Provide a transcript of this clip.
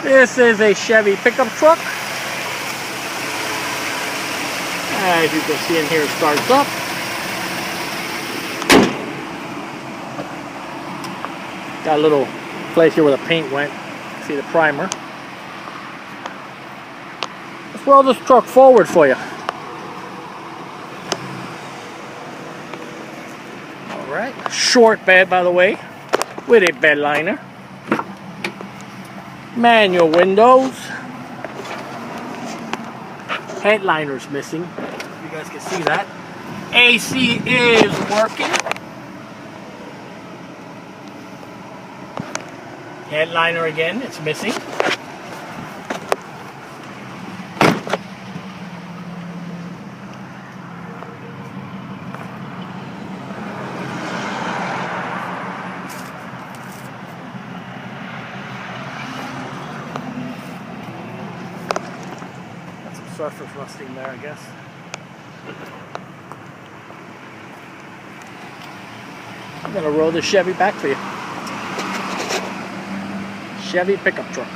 This is a Chevy pickup truck. As you can see in here, it starts up. Got a little place here where the paint went. See the primer. Let's roll this truck forward for you. Alright, short bed by the way, with a bed liner. Manual windows. Headliner's missing. You guys can see that. AC is working. Headliner again, it's missing. Got some surface rusting there, I guess. I'm gonna roll the Chevy back for you. Chevy pickup truck.